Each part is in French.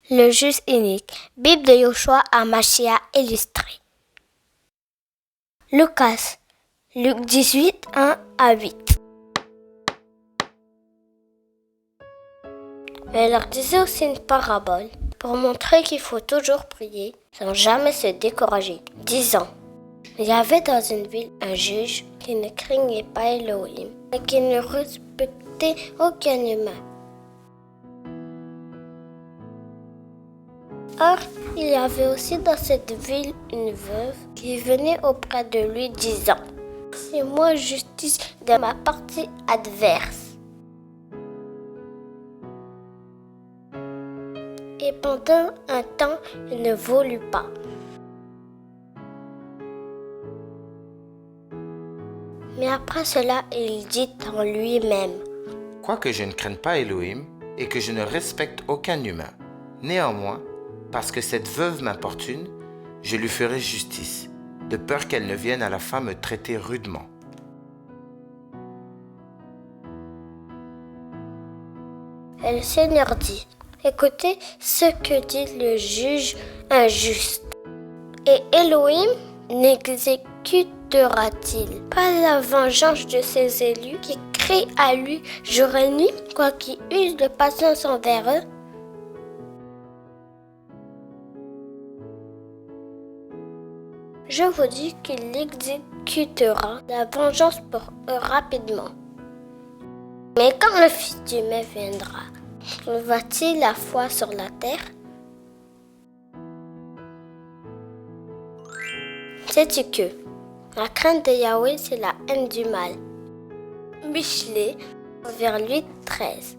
Le juste unique. Bible de Yoshua Amashia illustrée. Lucas, Luc 18, 1 à 8. Elle leur disait aussi une parabole pour montrer qu'il faut toujours prier sans jamais se décourager, disant: il y avait dans une ville un juge qui ne craignait pas Elohim et qui ne respectait aucun humain. Or, il y avait aussi dans cette ville une veuve qui venait auprès de lui disant: fais-moi justice de ma partie adverse. Et pendant un temps, il ne voulut pas. Mais après cela, il dit en lui-même: quoique je ne craigne pas Elohim et que je ne respecte aucun humain, néanmoins, parce que cette veuve m'importune, je lui ferai justice, de peur qu'elle ne vienne à la fin me traiter rudement. Et le Seigneur dit: écoutez ce que dit le juge injuste. Et Elohim n'exécutera-t-il pas la vengeance de ses élus qui crient à lui jour et nuit, quoiqu'il use de patience envers eux? Je vous dis qu'il exécutera la vengeance pour eux rapidement. Mais quand le Fils d'humain viendra, trouvera-t-il la foi sur la terre? Sais-tu que la crainte de Yahweh, c'est la haine du mal? Michelet, vers 8:13.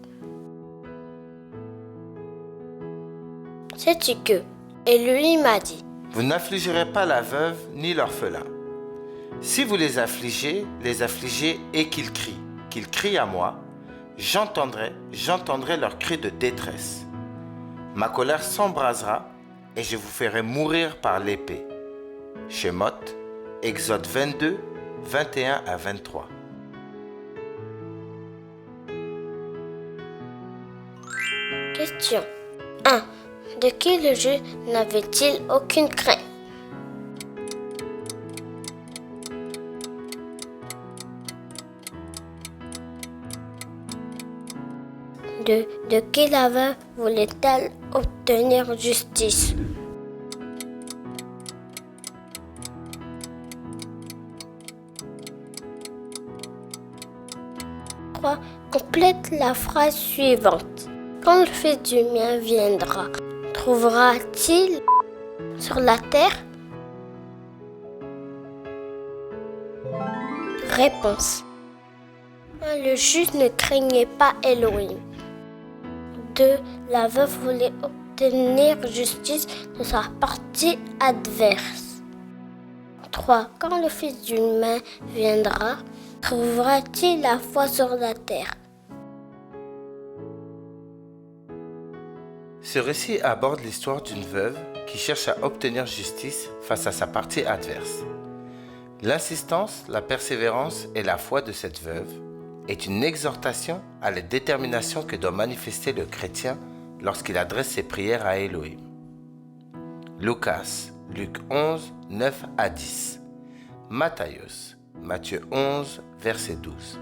Sais-tu que? Et lui m'a dit: vous n'affligerez pas la veuve ni l'orphelin. Si vous les affligez et qu'ils crient à moi, j'entendrai leur cri de détresse. Ma colère s'embrasera et je vous ferai mourir par l'épée. Shemot, Exode 22, 21 à 23. Question 1. De qui le juge n'avait-il aucune crainte? De qui la veuve voulait-elle obtenir justice? 3. Complète la phrase suivante. Quand le Fils d'humain viendra, trouvera-t-il sur la terre? Réponse. 1. Le juge ne craignait pas Elohim. 2. La veuve voulait obtenir justice de sa partie adverse. 3. Quand le Fils d'humain viendra, trouvera-t-il la foi sur la terre? Ce récit aborde l'histoire d'une veuve qui cherche à obtenir justice face à sa partie adverse. L'insistance, la persévérance et la foi de cette veuve est une exhortation à la détermination que doit manifester le chrétien lorsqu'il adresse ses prières à Elohim. Lucas, Luc 11, 9 à 10. Matthieu 11, verset 12.